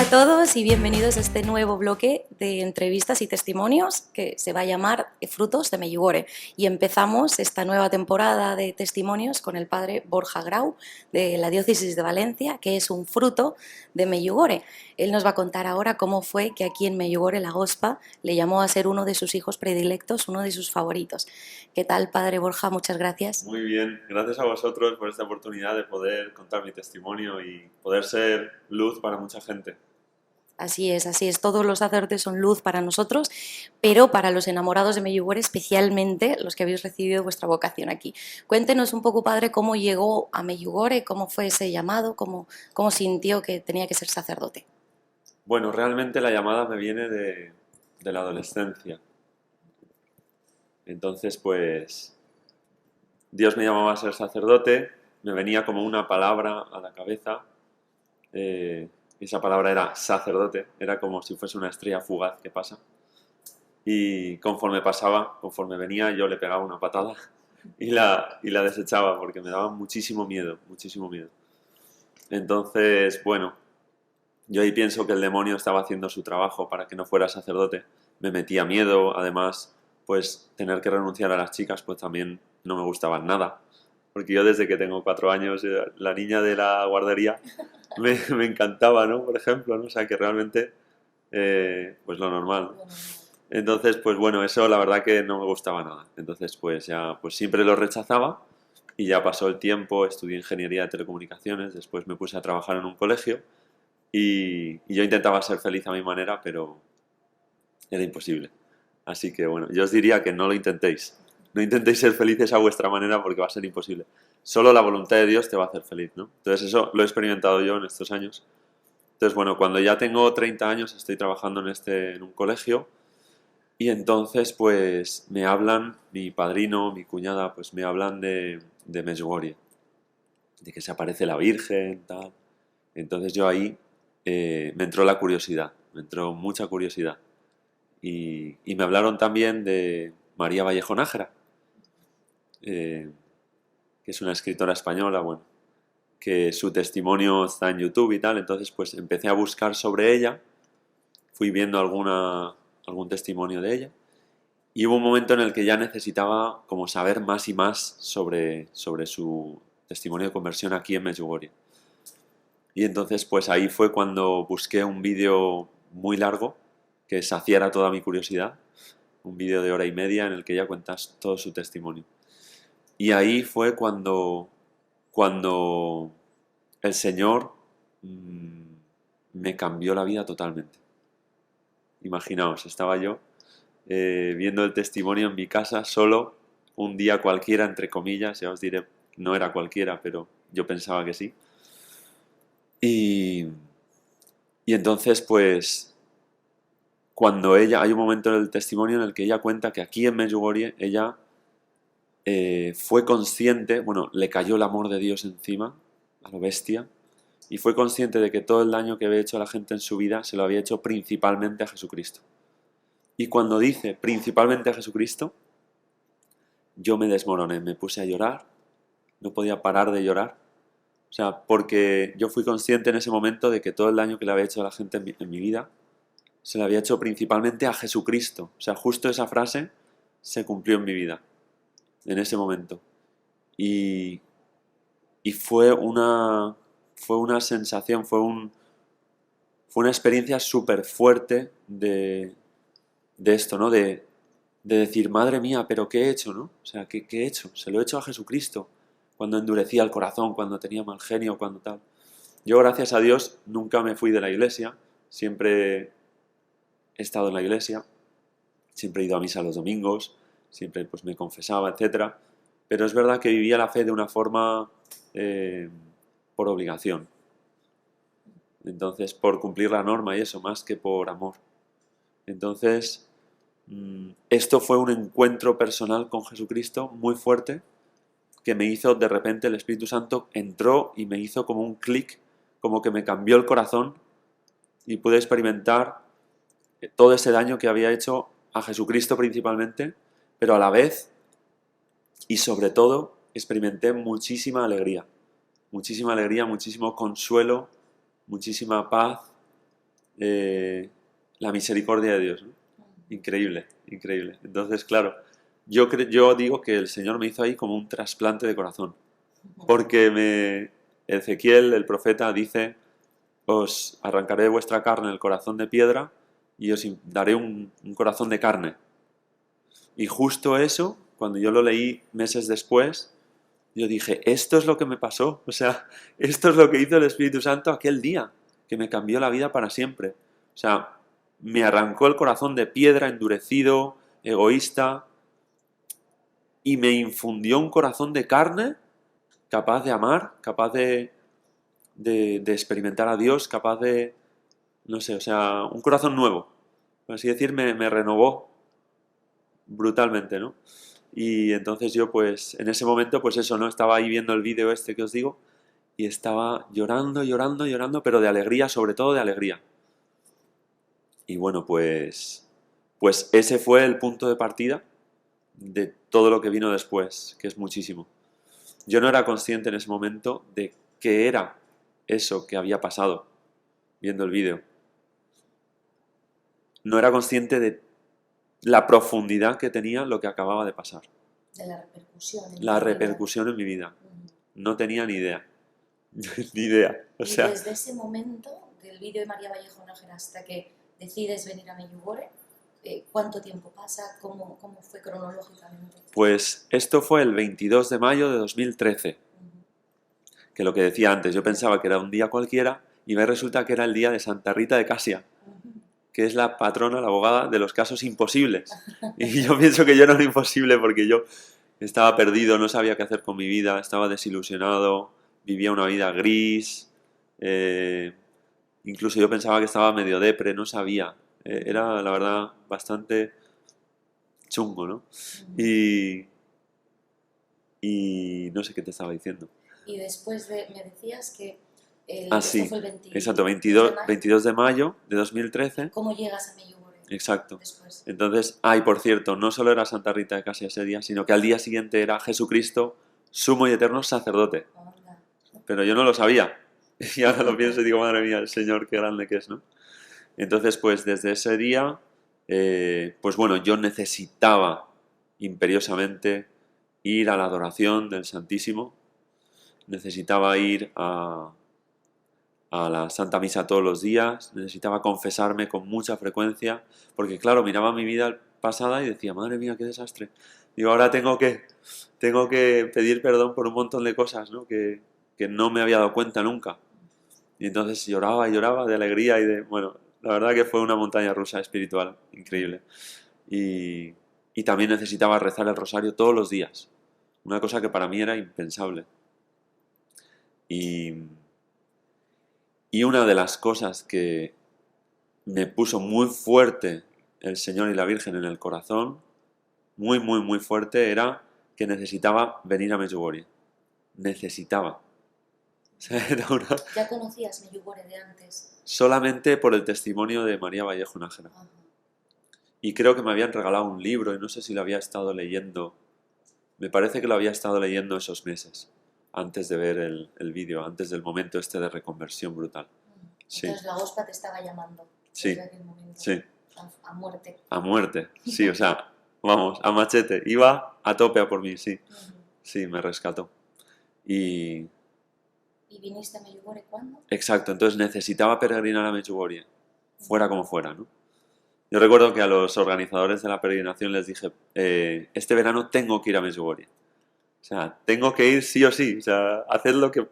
a todos y bienvenidos a este nuevo bloque de entrevistas y testimonios que se va a llamar Frutos de Medjugorje. Y empezamos esta nueva temporada de testimonios con el padre Borja Grau de la Diócesis de Valencia, que es un fruto de Medjugorje. Él nos va a contar ahora cómo fue que aquí en Medjugorje la Gospa le llamó a ser uno de sus hijos predilectos, uno de sus favoritos. ¿Qué tal, padre Borja? Muchas gracias. Muy bien, gracias a vosotros por esta oportunidad de poder contar mi testimonio y poder ser luz para mucha gente. Así es, así es. Todos los sacerdotes son luz para nosotros, pero para los enamorados de Medjugorje, especialmente los que habéis recibido vuestra vocación aquí. Cuéntenos un poco, padre, cómo llegó a Medjugorje, cómo fue ese llamado, cómo sintió que tenía que ser sacerdote. Bueno, realmente la llamada me viene de la adolescencia. Entonces, pues, Dios me llamaba a ser sacerdote, me venía como una palabra a la cabeza. Esa palabra era sacerdote, era como si fuese una estrella fugaz que pasa. Y conforme pasaba, conforme venía, yo le pegaba una patada y la desechaba porque me daba muchísimo miedo, muchísimo miedo. Entonces, bueno, yo ahí pienso que el demonio estaba haciendo su trabajo para que no fuera sacerdote. Me metía miedo, además, pues tener que renunciar a las chicas, pues también no me gustaban nada. Porque yo desde que tengo 4 años, la niña de la guardería me encantaba, ¿no? Por ejemplo, ¿no? O sea, que realmente, pues lo normal, ¿no? Entonces, pues bueno, eso la verdad que no me gustaba nada. Entonces, pues ya, pues siempre lo rechazaba y ya pasó el tiempo, estudié ingeniería de telecomunicaciones, después me puse a trabajar en un colegio y yo intentaba ser feliz a mi manera, pero era imposible. Así que bueno, yo os diría que no lo intentéis. No intentéis ser felices a vuestra manera porque va a ser imposible. Solo la voluntad de Dios te va a hacer feliz, ¿no? Entonces eso lo he experimentado yo en estos años. Entonces bueno, cuando ya tengo 30 años estoy trabajando en un colegio y entonces pues me hablan, mi padrino, mi cuñada, pues me hablan de Medjugorje, de que se aparece la Virgen, tal. Entonces yo ahí me entró la curiosidad, me entró mucha curiosidad. Y me hablaron también de María Vallejo Nájera, eh, que es una escritora española, bueno, que su testimonio está en YouTube y tal, entonces pues empecé a buscar sobre ella, fui viendo algún testimonio de ella, y hubo un momento en el que ya necesitaba como saber más y más sobre su testimonio de conversión aquí en Medjugorje. Y entonces pues ahí fue cuando busqué un vídeo muy largo que saciara toda mi curiosidad, un vídeo de 1 hora y media en el que ella cuenta todo su testimonio. Y ahí fue cuando el Señor me cambió la vida totalmente. Imaginaos, estaba yo viendo el testimonio en mi casa solo, un día cualquiera, entre comillas, ya os diré, no era cualquiera, pero yo pensaba que sí. Y, y entonces, pues, hay un momento en el testimonio en el que ella cuenta que aquí en Medjugorje ella fue consciente, bueno, le cayó el amor de Dios encima, a lo bestia, y fue consciente de que todo el daño que había hecho a la gente en su vida se lo había hecho principalmente a Jesucristo. Y cuando dice principalmente a Jesucristo, yo me desmoroné, me puse a llorar, no podía parar de llorar. O sea, porque yo fui consciente en ese momento de que todo el daño que le había hecho a la gente en mi vida se le había hecho principalmente a Jesucristo. O sea, justo esa frase se cumplió en mi vida, en ese momento. Y, y fue una sensación, fue una experiencia súper fuerte de esto, ¿no? De decir, madre mía, pero ¿qué he hecho, no? O sea, ¿qué he hecho? Se lo he hecho a Jesucristo, cuando endurecía el corazón, cuando tenía mal genio, cuando tal. Yo, gracias a Dios, nunca me fui de la iglesia, siempre he estado en la iglesia, siempre he ido a misa los domingos, siempre pues me confesaba, etcétera. Pero es verdad que vivía la fe de una forma por obligación. Entonces, por cumplir la norma y eso, más que por amor. Entonces, esto fue un encuentro personal con Jesucristo muy fuerte que me hizo, de repente, el Espíritu Santo entró y me hizo como un clic, como que me cambió el corazón y pude experimentar todo ese daño que había hecho a Jesucristo principalmente, pero a la vez y sobre todo experimenté muchísima alegría, muchísimo consuelo, muchísima paz la misericordia de Dios, ¿no? Increíble, increíble. Entonces, claro, yo digo que el Señor me hizo ahí como un trasplante de corazón, porque Ezequiel, el profeta, dice: os arrancaré de vuestra carne el corazón de piedra y os daré un corazón de carne. Y justo eso, cuando yo lo leí meses después, yo dije, esto es lo que me pasó, o sea, esto es lo que hizo el Espíritu Santo aquel día, que me cambió la vida para siempre. O sea, me arrancó el corazón de piedra, endurecido, egoísta, y me infundió un corazón de carne, capaz de amar, capaz de experimentar a Dios, capaz de, no sé, o sea, un corazón nuevo. Por así decir, me renovó brutalmente, ¿no? Y entonces yo, pues, en ese momento, pues eso, ¿no? Estaba ahí viendo el vídeo este que os digo y estaba llorando, llorando, llorando, pero de alegría, sobre todo de alegría. Y bueno, pues ese fue el punto de partida de todo lo que vino después, que es muchísimo. Yo no era consciente en ese momento de qué era eso que había pasado viendo el vídeo. No era consciente de la profundidad que tenía lo que acababa de pasar. De la repercusión. La repercusión en mi vida. No tenía ni idea. Ni idea. O sea, y desde ese momento, del vídeo de María Vallejo Nájera hasta que decides venir a Medjugorje, ¿cuánto tiempo pasa? ¿Cómo fue cronológicamente? Pues esto fue el 22 de mayo de 2013. Que lo que decía antes, yo pensaba que era un día cualquiera y me resulta que era el día de Santa Rita de Casia, que es la patrona, la abogada de los casos imposibles. Y yo pienso que yo no era imposible porque yo estaba perdido, no sabía qué hacer con mi vida, estaba desilusionado, vivía una vida gris, incluso yo pensaba que estaba medio depre, no sabía. Era, la verdad, bastante chungo, ¿no? Y no sé qué te estaba diciendo. Y después me decías que sí, fue el 22, exacto, 22 de mayo de 2013. ¿Cómo llegas a Medjugorje? Exacto. Después. Entonces, y por cierto, no solo era Santa Rita de Casia ese día, sino que al día siguiente era Jesucristo, sumo y eterno sacerdote. Pero yo no lo sabía. Y ahora lo pienso y digo, madre mía, el Señor, qué grande que es, ¿no? Entonces, pues desde ese día, pues bueno, yo necesitaba imperiosamente ir a la adoración del Santísimo, necesitaba ir a la Santa Misa todos los días, necesitaba confesarme con mucha frecuencia, porque claro, miraba mi vida pasada y decía, madre mía, qué desastre. Digo, ahora tengo que pedir perdón por un montón de cosas, ¿no? Que no me había dado cuenta nunca. Y entonces lloraba y lloraba de alegría y de, bueno, la verdad que fue una montaña rusa espiritual increíble. Y también necesitaba rezar el rosario todos los días, una cosa que para mí era impensable. Y una de las cosas que me puso muy fuerte el Señor y la Virgen en el corazón, muy, muy, muy fuerte, era que necesitaba venir a Medjugorje. Necesitaba. O sea, era una... ¿Ya conocías Medjugorje de antes? Solamente por el testimonio de María Vallejo Nájera. Y creo que me habían regalado un libro y no sé si lo había estado leyendo. Me parece que lo había estado leyendo esos meses, antes de ver el vídeo, antes del momento este de reconversión brutal. Sí. Entonces la OSPA te estaba llamando. Sí, desde aquel momento, sí. A muerte. A muerte, sí, o sea, vamos, a machete. Iba a tope a por mí, sí. Sí, me rescató. ¿Y viniste a Medjugorje cuándo? Exacto, entonces necesitaba peregrinar a Medjugorje, fuera como fuera, ¿no? Yo recuerdo que a los organizadores de la peregrinación les dije, este verano tengo que ir a Medjugorje. O sea, tengo que ir sí o sí. O sea, haced lo que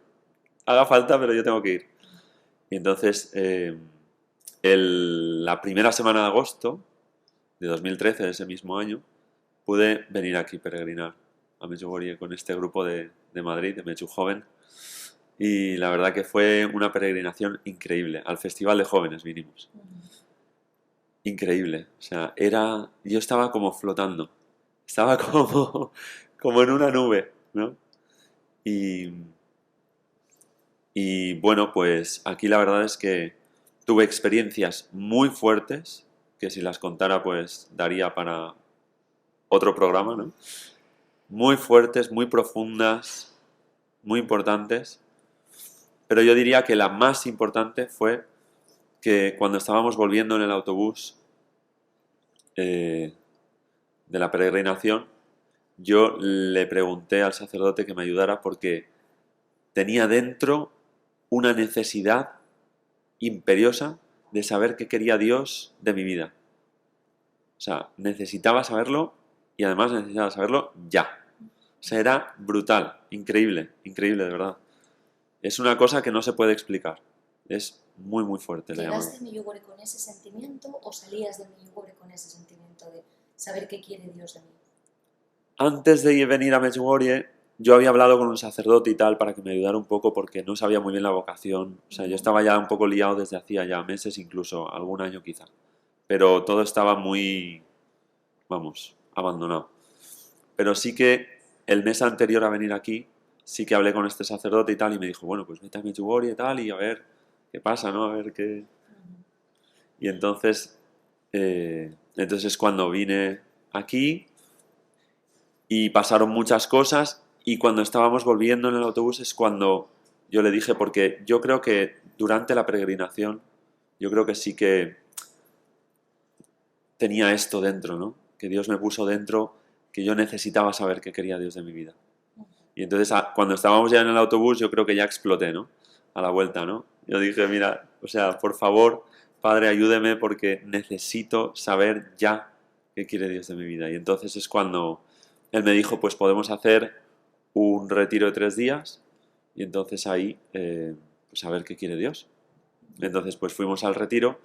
haga falta, pero yo tengo que ir. Y entonces, la primera semana de agosto de 2013, de ese mismo año, pude venir aquí a peregrinar a Medjugorje con este grupo de Madrid, de Medjugorje. Y la verdad que fue una peregrinación increíble. Al Festival de Jóvenes vinimos. Increíble. O sea, yo estaba como flotando. Estaba como en una nube, ¿no? Y bueno, pues aquí la verdad es que tuve experiencias muy fuertes, que si las contara pues daría para otro programa, ¿no? Muy fuertes, muy profundas, muy importantes. Pero yo diría que la más importante fue que cuando estábamos volviendo en el autobús de la peregrinación, yo le pregunté al sacerdote que me ayudara porque tenía dentro una necesidad imperiosa de saber qué quería Dios de mi vida. O sea, necesitaba saberlo y además necesitaba saberlo ya. O sea, era brutal, increíble, increíble de verdad. Es una cosa que no se puede explicar. Es muy, muy fuerte. ¿Llegaste a Medjugorje con ese sentimiento o salías de Medjugorje con ese sentimiento de saber qué quiere Dios de mí? Antes de venir a Medjugorje, yo había hablado con un sacerdote y tal para que me ayudara un poco porque no sabía muy bien la vocación. O sea, yo estaba ya un poco liado desde hacía ya meses, incluso algún año quizá. Pero todo estaba muy, vamos, abandonado. Pero sí que el mes anterior a venir aquí, sí que hablé con este sacerdote y tal, y me dijo, bueno, pues vete a Medjugorje y tal, y a ver qué pasa, ¿no? A ver qué... Y entonces es cuando vine aquí y pasaron muchas cosas, y cuando estábamos volviendo en el autobús es cuando yo le dije, porque yo creo que durante la peregrinación, yo creo que sí que tenía esto dentro, ¿no? Que Dios me puso dentro, que yo necesitaba saber qué quería Dios de mi vida. Y entonces cuando estábamos ya en el autobús yo creo que ya exploté, ¿no? A la vuelta, ¿no? Yo dije, mira, o sea, por favor, Padre, ayúdeme porque necesito saber ya qué quiere Dios de mi vida. Y entonces es cuando Él me dijo, pues podemos hacer un retiro de 3 días y entonces ahí, pues a ver qué quiere Dios. Entonces pues fuimos al retiro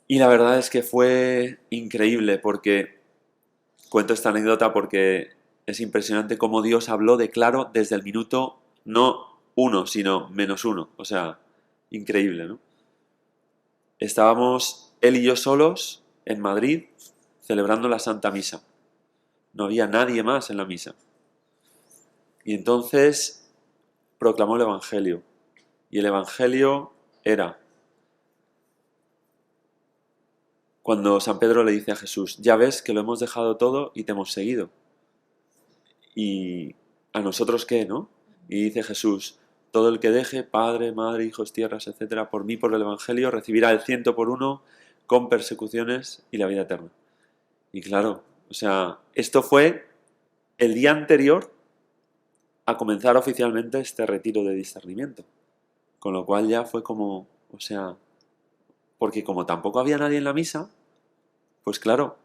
y la verdad es que fue increíble porque, cuento esta anécdota porque es impresionante cómo Dios habló de claro desde el minuto no 1, sino -1. O sea, increíble, ¿no? Estábamos él y yo solos en Madrid celebrando la Santa Misa. No había nadie más en la misa. Y entonces proclamó el Evangelio. Y el Evangelio era cuando San Pedro le dice a Jesús, ya ves que lo hemos dejado todo y te hemos seguido. ¿Y a nosotros qué, no? Y dice Jesús, todo el que deje padre, madre, hijos, tierras, etcétera, por mí, por el Evangelio, recibirá el 100 por 1 con persecuciones y la vida eterna. Y claro, o sea, esto fue el día anterior a comenzar oficialmente este retiro de discernimiento. Con lo cual ya fue como, o sea, porque como tampoco había nadie en la misa, pues claro,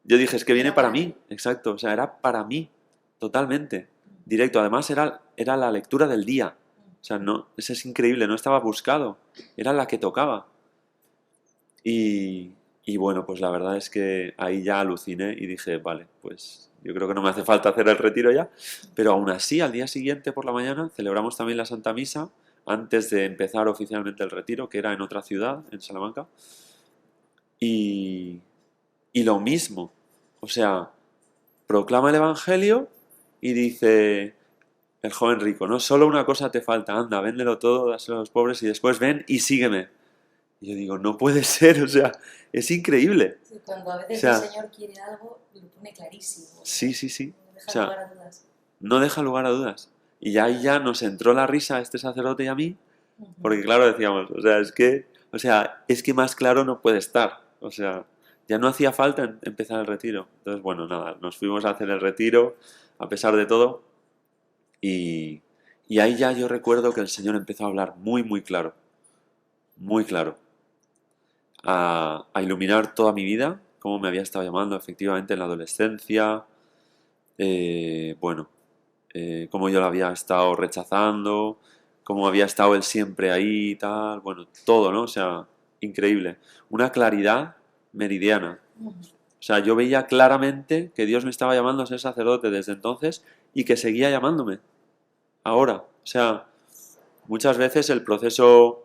yo dije, es que viene para mí, exacto, o sea, era para mí, totalmente, directo. Además era la lectura del día, o sea, no, eso es increíble, no estaba buscado, era la que tocaba. Y bueno, pues la verdad es que ahí ya aluciné y dije, vale, pues yo creo que no me hace falta hacer el retiro ya, pero aún así, al día siguiente por la mañana, celebramos también la Santa Misa, antes de empezar oficialmente el retiro, que era en otra ciudad, en Salamanca, y lo mismo, o sea, proclama el Evangelio y dice el joven rico, no, solo una cosa te falta, anda, véndelo todo, dáselo a los pobres y después ven y sígueme. Y yo digo, no puede ser, o sea, es increíble. Sí, cuando a veces o sea, el Señor quiere algo, lo pone clarísimo. Sí, sí, sí. No deja O sea, lugar a dudas. No deja lugar a dudas. Y ya ahí ya nos entró la risa a este sacerdote y a mí, porque claro, decíamos, o sea, es que más claro no puede estar. O sea, ya no hacía falta empezar el retiro. Entonces, bueno, nada, nos fuimos a hacer el retiro, a pesar de todo, y ahí ya yo recuerdo que el Señor empezó a hablar muy, muy claro, a iluminar toda mi vida, cómo me había estado llamando efectivamente en la adolescencia, cómo yo lo había estado rechazando, cómo había estado él siempre ahí y tal, bueno, todo, ¿no? O sea, increíble. Una claridad meridiana. O sea, yo veía claramente que Dios me estaba llamando a ser sacerdote desde entonces y que seguía llamándome ahora. O sea, muchas veces el proceso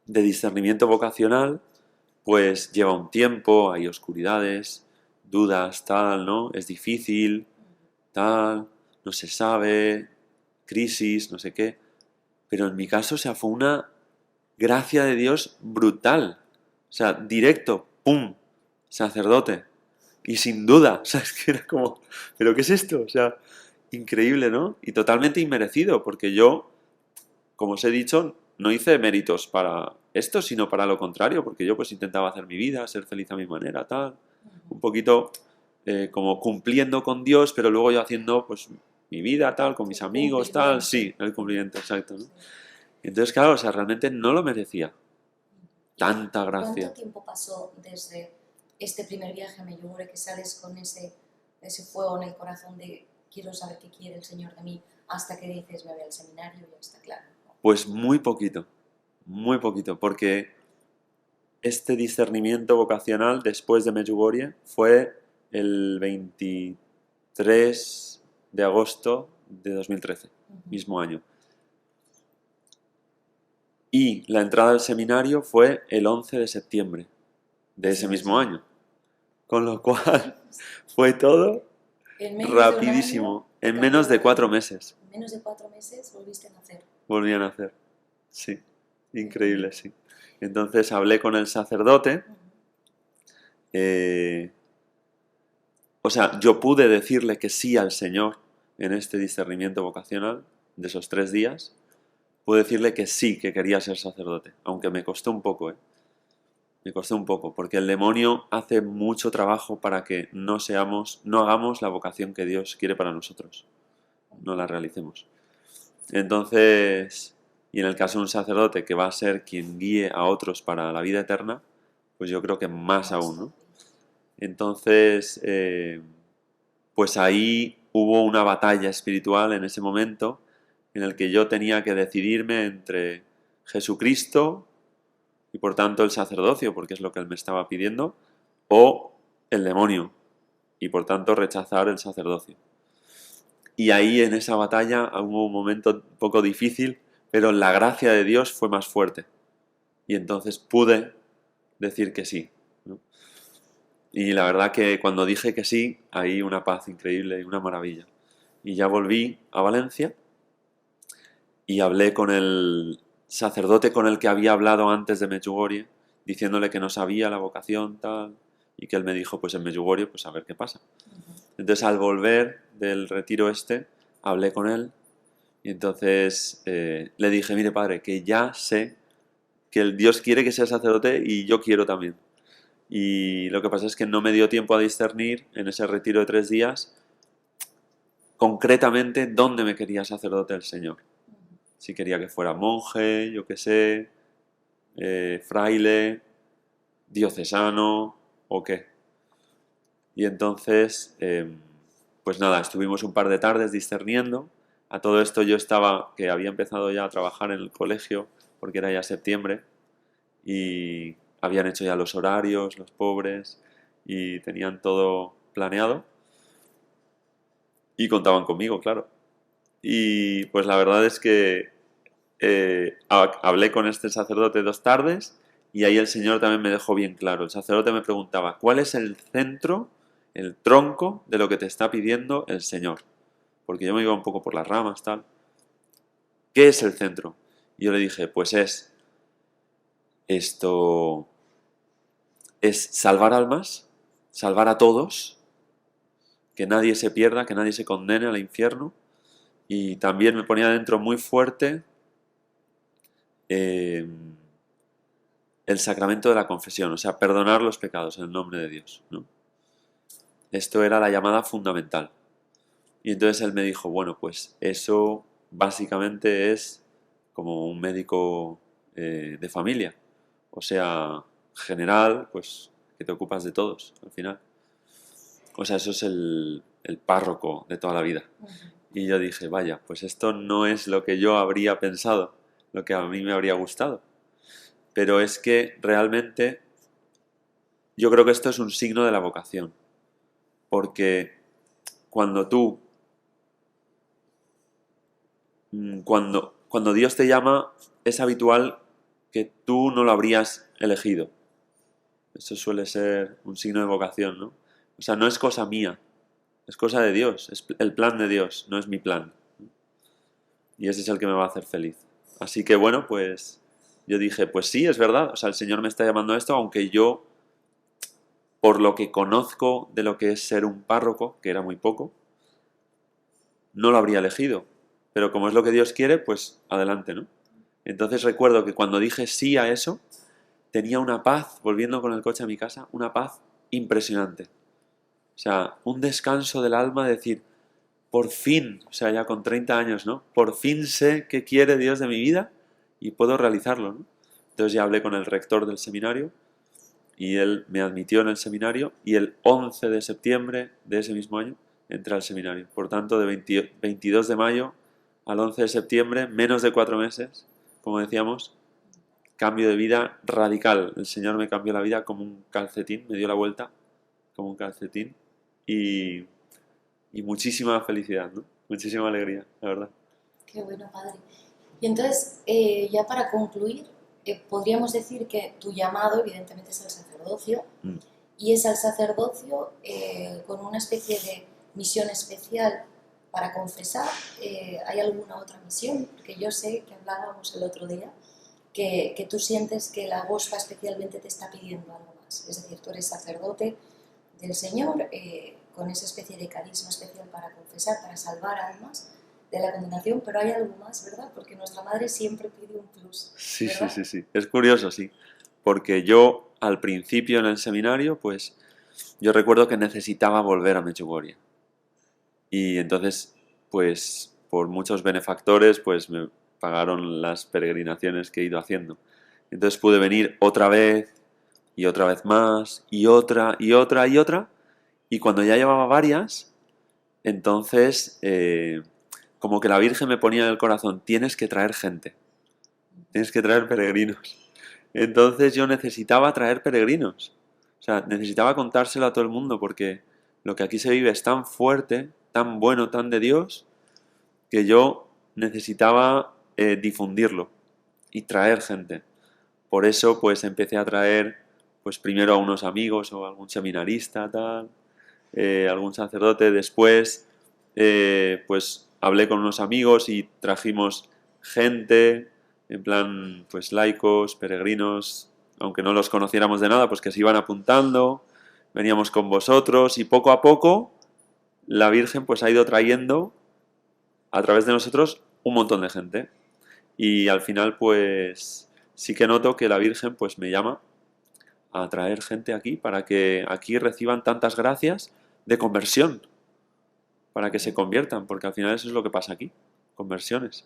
de discernimiento vocacional pues lleva un tiempo, hay oscuridades, dudas, tal, ¿no? Es difícil, tal, no se sabe, crisis, no sé qué. Pero en mi caso, o sea, fue una gracia de Dios brutal. O sea, directo, ¡pum!, sacerdote. Y sin duda, o sea, es que era como, ¿pero qué es esto? O sea, increíble, ¿no? Y totalmente inmerecido, porque yo, como os he dicho, no hice méritos para esto, sino para lo contrario, porque yo pues intentaba hacer mi vida, ser feliz a mi manera, tal, un poquito como cumpliendo con Dios, pero luego yo haciendo pues mi vida, tal, con mis amigos, tal, sí, el cumplimiento, exacto, ¿no? Y entonces, claro, o sea, realmente no lo merecía, tanta gracia. ¿Cuánto tiempo pasó desde este primer viaje a Medjugorje que sales con ese fuego en el corazón de quiero saber qué quiere el Señor de mí, hasta que dices me voy al seminario y ya está claro? Pues muy poquito, porque este discernimiento vocacional después de Medjugorje fue el 23 de agosto de 2013, mismo año. Y la entrada al seminario fue el 11 de septiembre de ese mismo año. Con lo cual fue todo rapidísimo. En menos de 4 meses. En menos de 4 meses volviste a nacer. Volví a nacer. Sí. Increíble, sí. Entonces hablé con el sacerdote. O sea, yo pude decirle que sí al Señor en este discernimiento vocacional de esos 3 días. Pude decirle que sí, que quería ser sacerdote. Aunque me costó un poco, Me costó un poco, porque el demonio hace mucho trabajo para que no hagamos la vocación que Dios quiere para nosotros. No la realicemos. Entonces, y en el caso de un sacerdote que va a ser quien guíe a otros para la vida eterna, pues yo creo que más aún, ¿no? Entonces, pues ahí hubo una batalla espiritual en ese momento en el que yo tenía que decidirme entre Jesucristo y por tanto el sacerdocio, porque es lo que él me estaba pidiendo, o el demonio, y por tanto rechazar el sacerdocio. Y ahí en esa batalla hubo un momento un poco difícil, pero la gracia de Dios fue más fuerte. Y entonces pude decir que sí, ¿no? Y la verdad que cuando dije que sí, ahí una paz increíble y una maravilla. Y ya volví a Valencia y hablé con el sacerdote con el que había hablado antes de Medjugorje, diciéndole que no sabía la vocación, tal, y que él me dijo, pues en Medjugorje, pues a ver qué pasa. Entonces al volver del retiro hablé con él y entonces le dije, mire padre, que ya sé que el Dios quiere que sea sacerdote y yo quiero también. Y lo que pasa es que no me dio tiempo a discernir en ese retiro de 3 días concretamente dónde me quería sacerdote el Señor. Si quería que fuera monje, yo qué sé, fraile, diocesano o qué. Y entonces, pues nada, estuvimos un par de tardes discerniendo. A todo esto yo que había empezado ya a trabajar en el colegio, porque era ya septiembre, y habían hecho ya los horarios, los pobres, y tenían todo planeado. Y contaban conmigo, claro. Y pues la verdad es que hablé con este sacerdote 2 tardes y ahí el Señor también me dejó bien claro. El sacerdote me preguntaba, ¿cuál es el centro, el tronco de lo que te está pidiendo el Señor? Porque yo me iba un poco por las ramas, tal. ¿Qué es el centro? Y yo le dije, pues esto es salvar almas, salvar a todos, que nadie se pierda, que nadie se condene al infierno. Y también me ponía dentro muy fuerte el sacramento de la confesión, o sea, perdonar los pecados en el nombre de Dios, ¿no? Esto era la llamada fundamental. Y entonces él me dijo, bueno, pues eso básicamente es como un médico de familia, o sea, general, pues que te ocupas de todos al final. O sea, eso es el párroco de toda la vida. Y yo dije, vaya, pues esto no es lo que yo habría pensado, lo que a mí me habría gustado. Pero es que realmente yo creo que esto es un signo de la vocación. Porque cuando cuando Dios te llama, es habitual que tú no lo habrías elegido. Eso suele ser un signo de vocación, ¿no? O sea, no es cosa mía, es cosa de Dios, es el plan de Dios, no es mi plan. Y ese es el que me va a hacer feliz. Así que bueno, pues yo dije, pues sí, es verdad, o sea, el Señor me está llamando a esto, aunque yo, por lo que conozco de lo que es ser un párroco, que era muy poco, no lo habría elegido. Pero como es lo que Dios quiere, pues adelante, ¿no? Entonces recuerdo que cuando dije sí a eso, tenía una paz, volviendo con el coche a mi casa, una paz impresionante. O sea, un descanso del alma, decir, por fin, o sea, ya con 30 años, ¿no? Por fin sé qué quiere Dios de mi vida y puedo realizarlo, ¿no? Entonces ya hablé con el rector del seminario y él me admitió en el seminario y el 11 de septiembre de ese mismo año entré al seminario. Por tanto, de 22 de mayo al 11 de septiembre, menos de 4 meses, como decíamos, cambio de vida radical. El Señor me cambió la vida como un calcetín, me dio la vuelta como un calcetín y muchísima felicidad, ¿no? Muchísima alegría, la verdad. Qué bueno, padre. Y entonces, ya para concluir, podríamos decir que tu llamado evidentemente es al sacerdocio, y es al sacerdocio con una especie de misión especial para confesar. ¿Hay alguna otra misión? Porque yo sé que hablábamos el otro día que tú sientes que la Agospa especialmente te está pidiendo algo más. Es decir, tú eres sacerdote del Señor con esa especie de carisma especial para confesar, para salvar almas de la condenación, pero hay algo más, ¿verdad? Porque nuestra madre siempre pide un plus, Sí, ¿verdad? sí. Es curioso, sí. Porque yo, al principio en el seminario, pues, yo recuerdo que necesitaba volver a Medjugorje. Y entonces, pues, por muchos benefactores, pues, me pagaron las peregrinaciones que he ido haciendo. Entonces pude venir otra vez, y otra vez más, y otra, y otra, y otra. Y cuando ya llevaba varias, entonces, como que la Virgen me ponía en el corazón, tienes que traer gente, tienes que traer peregrinos. Entonces yo necesitaba traer peregrinos. O sea, necesitaba contárselo a todo el mundo porque lo que aquí se vive es tan fuerte, tan bueno, tan de Dios, que yo necesitaba difundirlo y traer gente. Por eso pues empecé a traer pues primero a unos amigos o algún seminarista, tal, algún sacerdote. Después pues hablé con unos amigos y trajimos gente, en plan pues laicos, peregrinos, aunque no los conociéramos de nada, pues que se iban apuntando, veníamos con vosotros y poco a poco la Virgen pues ha ido trayendo a través de nosotros un montón de gente. Y al final pues sí que noto que la Virgen pues me llama a traer gente aquí para que aquí reciban tantas gracias de conversión, para que se conviertan, porque al final eso es lo que pasa aquí, conversiones.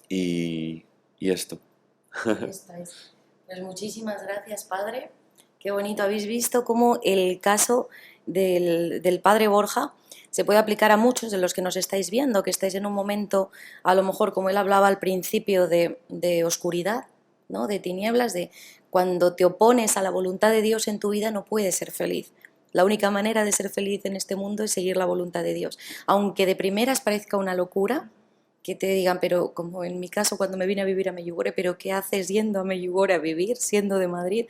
Y esto. Esto es. Pues muchísimas gracias, padre. Qué bonito. Habéis visto cómo el caso del padre Borja se puede aplicar a muchos de los que nos estáis viendo, que estáis en un momento, a lo mejor, como él hablaba al principio, de oscuridad, ¿no? De tinieblas, de cuando te opones a la voluntad de Dios en tu vida no puedes ser feliz. La única manera de ser feliz en este mundo es seguir la voluntad de Dios. Aunque de primeras parezca una locura, que te digan, pero como en mi caso cuando me vine a vivir a Medjugorje, pero ¿qué haces yendo a Medjugorje a vivir, siendo de Madrid?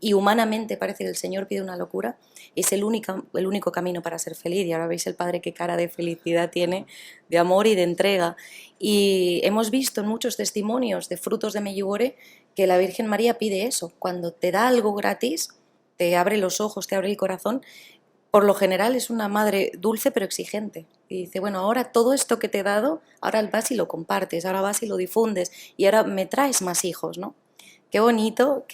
Y humanamente parece que el Señor pide una locura, es el único camino para ser feliz. Y ahora veis el Padre qué cara de felicidad tiene, de amor y de entrega. Y hemos visto en muchos testimonios de frutos de Medjugorje que la Virgen María pide eso, cuando te da algo gratis, te abre los ojos, te abre el corazón. Por lo general es una madre dulce pero exigente. Y dice, bueno, ahora todo esto que te he dado, ahora vas y lo compartes, ahora vas y lo difundes y ahora me traes más hijos, ¿no? Qué bonito,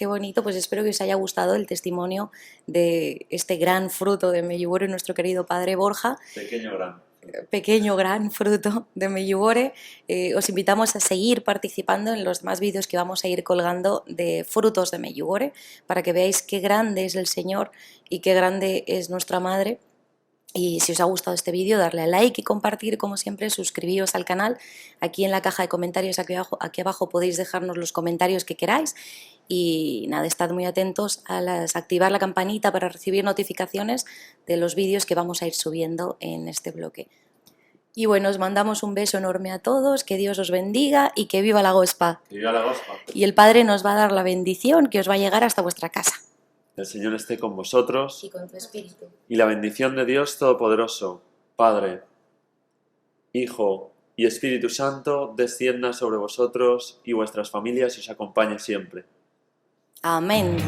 pues espero que os haya gustado el testimonio de este gran fruto de Medjugorje, nuestro querido padre Borja. Pequeño gran. Pequeño, gran fruto de Medjugorje. Os invitamos a seguir participando en los demás vídeos que vamos a ir colgando de frutos de Medjugorje para que veáis qué grande es el Señor y qué grande es nuestra Madre. Y si os ha gustado este vídeo, darle a like y compartir, como siempre, suscribíos al canal. Aquí en la caja de comentarios, aquí abajo podéis dejarnos los comentarios que queráis. Y nada, estad muy atentos a activar la campanita para recibir notificaciones de los vídeos que vamos a ir subiendo en este bloque. Y bueno, os mandamos un beso enorme a todos, que Dios os bendiga y que viva la Agospa. Que viva la Agospa. Y el Padre nos va a dar la bendición que os va a llegar hasta vuestra casa. El Señor esté con vosotros. Y con tu espíritu. Y la bendición de Dios Todopoderoso, Padre, Hijo y Espíritu Santo, descienda sobre vosotros y vuestras familias y os acompañe siempre. Amén.